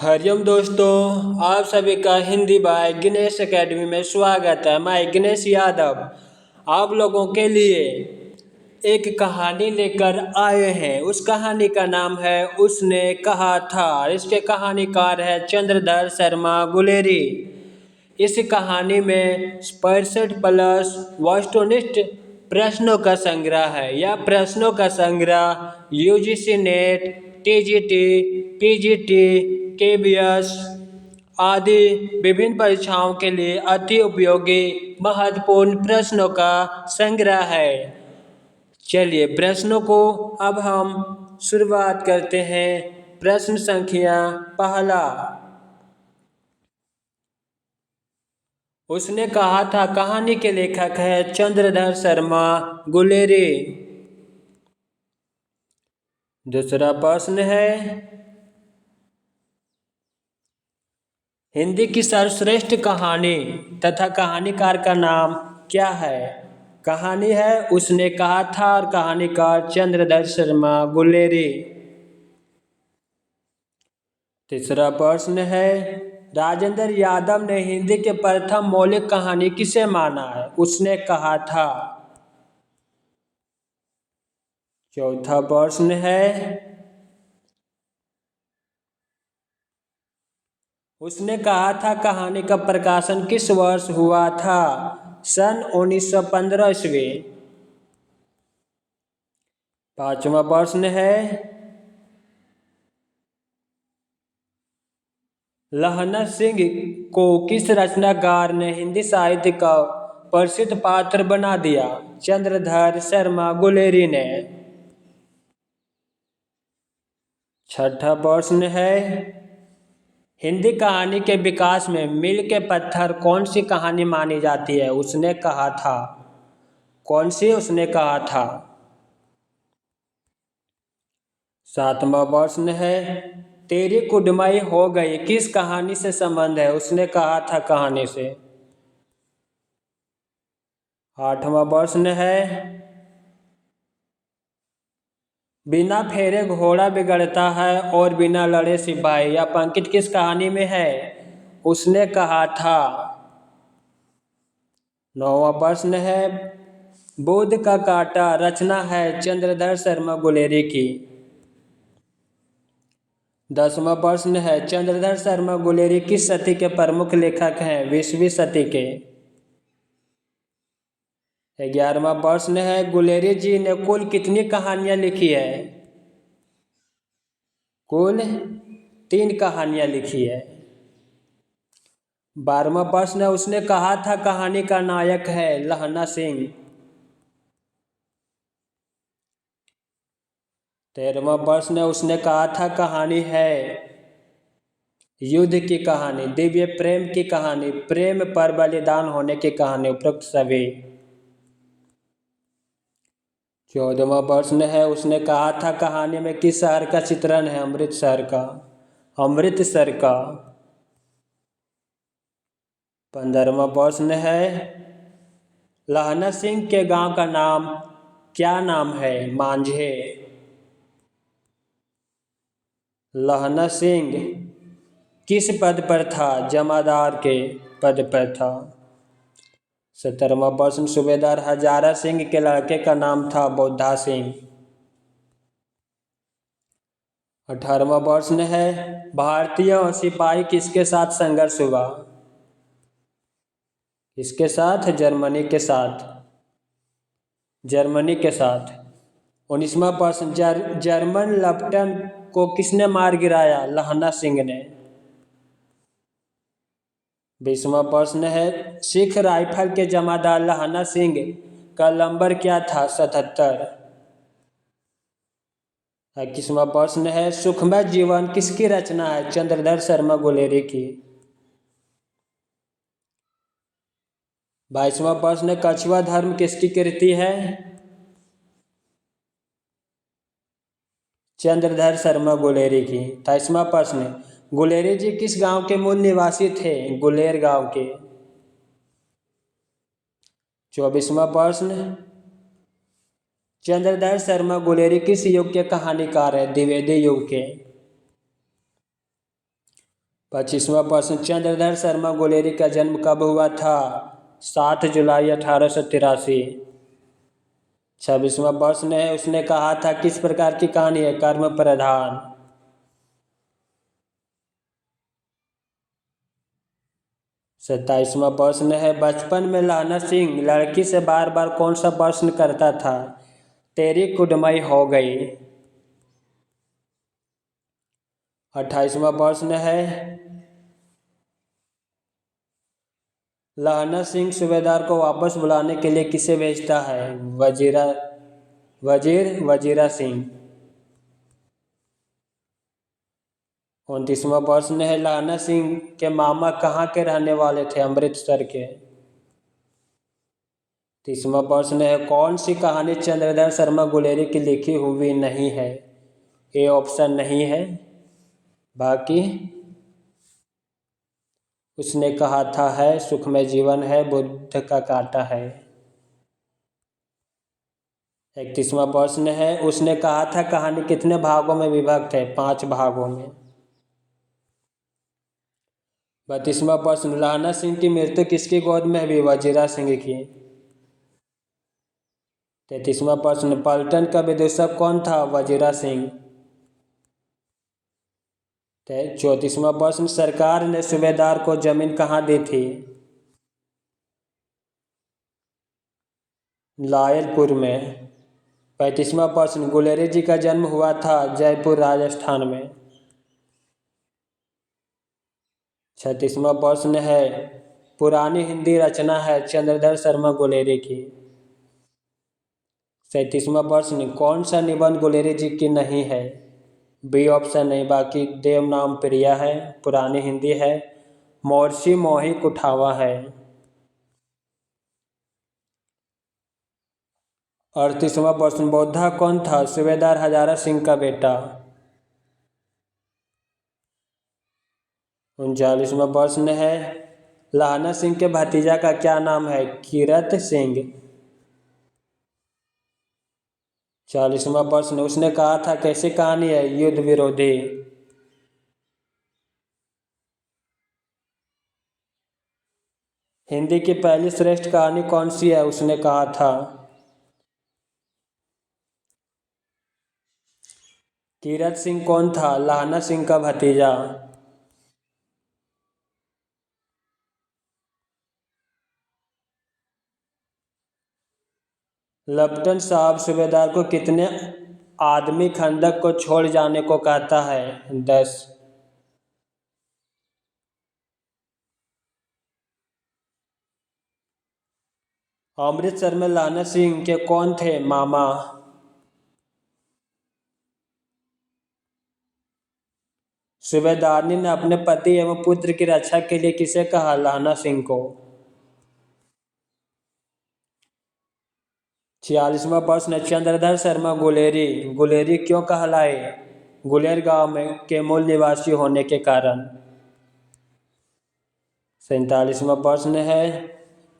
हरिओम दोस्तों, आप सभी का हिंदी बाय गिनेश एकेडमी में स्वागत है। मैं गिनेश यादव आप लोगों के लिए एक कहानी लेकर आए हैं। उस कहानी का नाम है उसने कहा था। इसके कहानीकार है चंद्रधर शर्मा गुलेरी। इस कहानी में 65 प्लस वस्तुनिष्ठ प्रश्नों का संग्रह है। यह प्रश्नों का संग्रह UGC net, TGT, PGT, KBS आदि विभिन्न परीक्षाओं के लिए अति उपयोगी महत्वपूर्ण प्रश्नों का संग्रह है। चलिए प्रश्नों को अब हम शुरुआत करते हैं। प्रश्न संख्या पहला। उसने कहा था कहानी के लेखक है चंद्रधर शर्मा गुलेरी। दूसरा प्रश्न है हिंदी की सर्वश्रेष्ठ कहानी तथा कहानीकार का नाम क्या है। कहानी है उसने कहा था और कहानीकार चंद्रधर शर्मा गुलेरी। तीसरा प्रश्न है राजेंद्र यादव ने हिंदी के प्रथम मौलिक कहानी किसे माना है। उसने कहा था। चौथा प्रश्न है उसने कहा था कहानी का प्रकाशन किस वर्ष हुआ था। सन 1915 ईस्वी। पांचवा प्रश्न है लहना सिंह को किस रचनाकार ने हिंदी साहित्य का प्रसिद्ध पात्र बना दिया। चंद्रधर शर्मा गुलेरी ने। छठा प्रश्न है हिंदी कहानी के विकास में मील के पत्थर कौन सी कहानी मानी जाती है। उसने कहा था। कौन सी उसने कहा था। सातवां प्रश्न है तेरी कुड़माई हो गई किस कहानी से संबंध है। उसने कहा था कहानी से। आठवां प्रश्न है बिना फेरे घोड़ा बिगड़ता है और बिना लड़े सिपाही। यह पंक्ति किस कहानी में है। उसने कहा था। नौवां प्रश्न है बुद्ध का कांटा रचना है चंद्रधर शर्मा गुलेरी की। 10वां प्रश्न है चंद्रधर शर्मा गुलेरी किस सदी के प्रमुख लेखक हैं। 20वीं सदी के। 11वां प्रश्न है गुलेरी जी ने कुल कितनी कहानियां लिखी है। कुल 3 कहानियां लिखी है। 12वां प्रश्न है उसने कहा था कहानी का नायक है लहना सिंह। 13वां प्रश्न है उसने कहा था कहानी है युद्ध की कहानी, दिव्य प्रेम की कहानी, प्रेम पर बलिदान होने की कहानी, उपरोक्त सभी। 14वां प्रश्न है उसने कहा था कहानी में किस शहर का चित्रण है। अमृतसर का। अमृतसर का। 15वां प्रश्न है लहना सिंह के गांव का नाम क्या नाम है। मांझे। लहना सिंह किस पद पर था। जमादार के पद पर था। 17वां प्रश्न सूबेदार हजारा सिंह के लड़के का नाम था बोधा सिंह। 18वां प्रश्न है भारतीय और सिपाही किसके साथ संघर्ष हुआ। किसके साथ। जर्मनी के साथ। जर्मनी के साथ। 19वां प्रश्न जर्मन लेफ्टिनेंट को किसने मार गिराया। लहना सिंह ने। 20वां प्रश्न है सिख राइफल के जमादार लहना सिंह का नंबर क्या था। 77। 21वां प्रश्न है सुखमय जीवन किसकी रचना है। चंद्रधर शर्मा गुलेरी की। 22वां प्रश्न कछुआ धर्म किसकी कृति है। चंद्रधर शर्मा गुलेरी की। 23वां प्रश्न गुलेरी जी किस गांव के मूल निवासी थे। गुलेर गांव के। 24वां प्रश्न चंद्रधर शर्मा गुलेरी किस युग के कहानीकार है। द्विवेदी युग के। 25वां प्रश्न, चंद्रधर शर्मा गुलेरी का जन्म कब हुआ था? 7 जुलाई 1883। 26वां प्रश्न है, उसने कहा था किस प्रकार की कहानी है कर्म प्रधान? 27वां प्रश्न है, बचपन में लहना सिंह लड़की से बार बार कौन सा प्रश्न करता था? तेरी कुड़मई हो गई। 28वां प्रश्न है, लहना सिंह सूबेदार को वापस बुलाने के लिए किसे भेजता है? वजीरा सिंह। 29वां प्रश्न है, लहना सिंह के मामा कहाँ के रहने वाले थे? अमृतसर के। 30वां प्रश्न है, कौन सी कहानी चंद्रधर शर्मा गुलेरी की लिखी हुई नहीं है? ए ऑप्शन नहीं है। बाकी उसने कहा था है, सुखमय जीवन है, बुद्ध का कांटा है। 31वां प्रश्न है, उसने कहा था कहानी कितने भागों में विभक्त है? 5 भागों में। 32वां प्रश्न, लहना सिंह की मृत्यु किसकी गोद में हुई? वजीरा सिंह की। 33वां प्रश्न, पलटन का विदूषक कौन था? वजीरा सिंह। 34वां प्रश्न, सरकार ने सूबेदार को जमीन कहाँ दी थी? लायलपुर में। 35वां प्रश्न, गुलेरी जी का जन्म हुआ था जयपुर राजस्थान में। 36वां प्रश्न है, पुरानी हिंदी रचना है चंद्रधर शर्मा गुलेरी की। 37वां प्रश्न, कौन सा निबंध गुलेरी जी की नहीं है? बी ऑप्शन नहीं, बाकी देव नाम प्रिया है, पुरानी हिंदी है, मोर्शी मोही कुठावा है। 38वां प्रश्न, बौद्धा कौन था? सूबेदार हजारा सिंह का बेटा। 39वां प्रश्न है, लहना सिंह के भतीजा का क्या नाम है? कीरत सिंह। 40वां प्रश्न, उसने कहा था कैसी कहानी है? युद्ध विरोधी। 'हिंदी की पहली श्रेष्ठ कहानी कौन सी है?' उसने कहा था। कीरत सिंह कौन था? लहना सिंह का भतीजा। 'लपटन साहब सूबेदार को कितने आदमी खंदक को छोड़ जाने को कहता है? 10। 'अमृतसर में लहना सिंह के कौन थे मामा?' 'सूबेदारनी ने अपने पति एवं पुत्र की रक्षा के लिए किसे कहा?' लहना सिंह को। 46वां प्रश्न, चंद्रधर शर्मा गुलेरी क्यों कहलाए? गुलेर गांव में के मूल निवासी होने के कारण। 47वां प्रश्न है,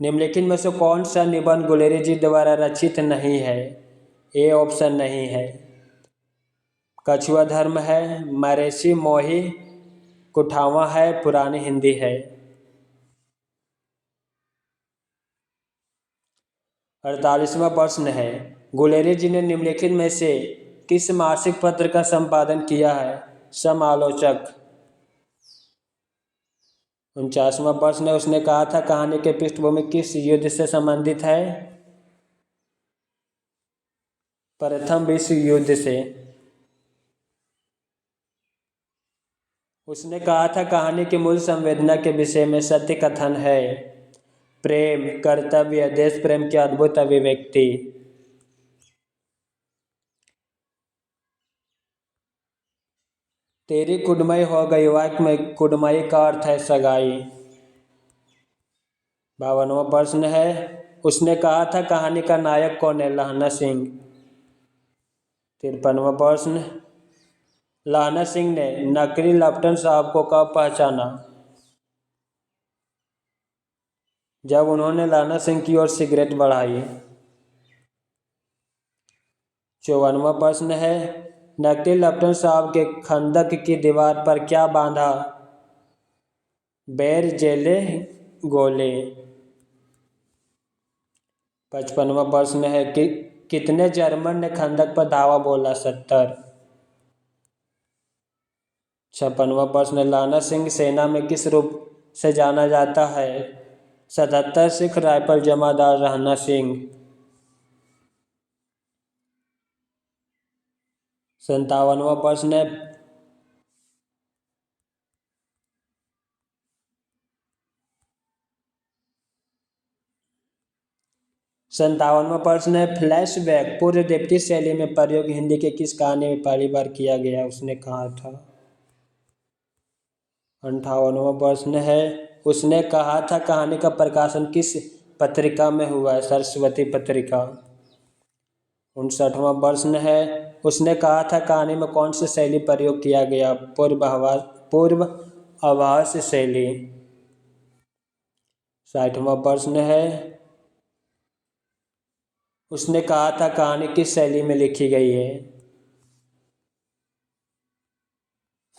निम्नलिखित में से कौन सा निबंध गुलेरी जी द्वारा रचित नहीं है? ए ऑप्शन नहीं है। कछुआ धर्म है, मरेसी मोही कुठावा है, पुरानी हिंदी है। 48वां प्रश्न है, गुलेरी जी ने निम्नलिखित में से किस मासिक पत्र का संपादन किया है? समालोचक। 49वां प्रश्न है, उसने कहा था कहानी के पृष्ठभूमि किस युद्ध से संबंधित है? प्रथम विश्व युद्ध से। उसने कहा था कहानी की मूल संवेदना के विषय में सत्य कथन है, प्रेम, कर्तव्य, देश प्रेम की अद्भुत अभिव्यक्ति। तेरी कुड़मई हो गई वाक्य में कुड़मई का अर्थ है सगाई। 52वां प्रश्न है, उसने कहा था कहानी का नायक कौन है? लहना सिंह। 53वां प्रश्न, लहना सिंह ने नकली लपटन साहब को कब पहचाना? जब उन्होंने लहना सिंह की ओर सिगरेट बढ़ाई। 54वां प्रश्न है, नकली लपटन साहब के खंदक की दीवार पर क्या बांधा? बेर जेले गोले। 55वां प्रश्न है कि कितने जर्मन ने खंदक पर धावा बोला? 70। 56वां प्रश्न, लाना सिंह सेना में किस रूप से जाना जाता है? 77 सिख राइफल जमादार राणा सिंह। 57वां प्रश्न है 57वां प्रश्न है फ्लैशबैक पूर्व दीप्ति शैली में प्रयोग हिंदी के किस कहानी में पहली बार किया गया? उसने कहा था। 58वां प्रश्न है उसने कहा था कहानी का प्रकाशन किस पत्रिका में हुआ? सरस्वती पत्रिका। 59वां प्रश्न है उसने कहा था कहानी में कौन सी शैली प्रयोग किया गया? पूर्व आभास शैली। 60वां प्रश्न है उसने कहा था कहानी किस शैली में लिखी गई है?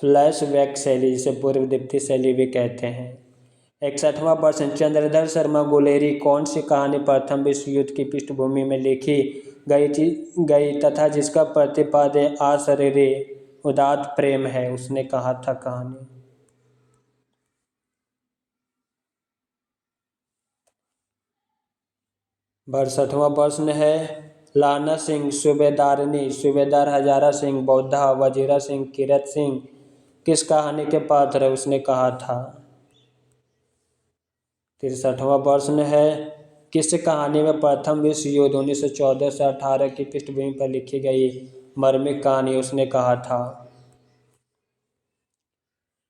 फ्लैशबैक शैली, जिसे पूर्व दीप्ति शैली भी कहते हैं। 61वां प्रश्न, चंद्रधर शर्मा गुलेरी कौन सी कहानी प्रथम विश्व युद्ध की पृष्ठभूमि में लिखी गई तथा जिसका प्रतिपाद्य अशरीरी उदात्त प्रेम है? उसने कहा था कहानी। 62वां प्रश्न है लाना सिंह, सूबेदारनी, सूबेदार हजारा सिंह, बौद्धा, वजीरा सिंह, कीरत सिंह किस कहानी के पात्र है? उसने कहा था। 63वां प्रश्न है किस कहानी में प्रथम विश्व युद्ध 1914 से 18 की पृष्ठभूमि पर लिखी गई मार्मिक कहानी? उसने कहा था।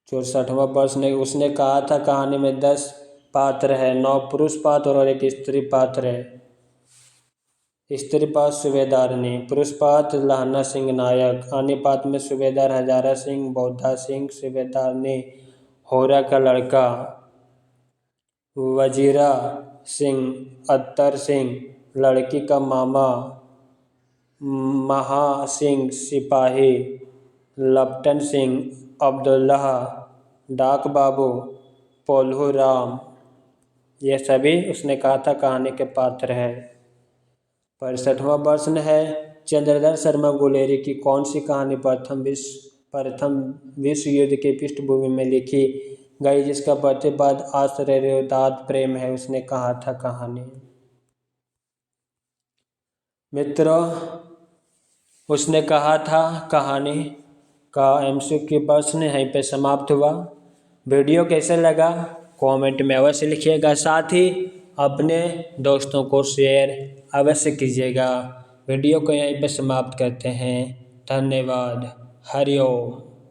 64वां प्रश्न है उसने कहा था कहानी में 10 पात्र है, 9 पुरुष पात्र और 1 स्त्री पात्र है। स्त्री पात्र सूबेदारनी, पुरुष पात्र लाना सिंह नायक, अन्य पात्र में सूबेदार हजारा सिंह, बौद्धा सिंह, सूबेदारनी होरा का लड़का, वजीरा सिंह, अत्तर सिंह, लड़की का मामा, महा सिंह सिपाही, लपटन सिंह, अब्दुल्लाह, डाक बाबू, पोल्हू राम, ये सभी उसने कहा था कहानी के पात्र है। 65वां प्रश्न है चंद्रधर शर्मा गुलेरी की कौन सी कहानी प्रथम विश्व युद्ध की पृष्ठभूमि में लिखी गई जिसका प्रतिपाद्य अशरीरवाद प्रेम है? उसने कहा था कहानी। मित्रों, उसने कहा था कहानी का MCQ प्रश्न यहीं पे समाप्त हुआ। वीडियो कैसे लगा कमेंट में अवश्य लिखिएगा, साथ ही अपने दोस्तों को शेयर अवश्य कीजिएगा। वीडियो को यहीं पे समाप्त करते हैं। धन्यवाद। हरि ओम।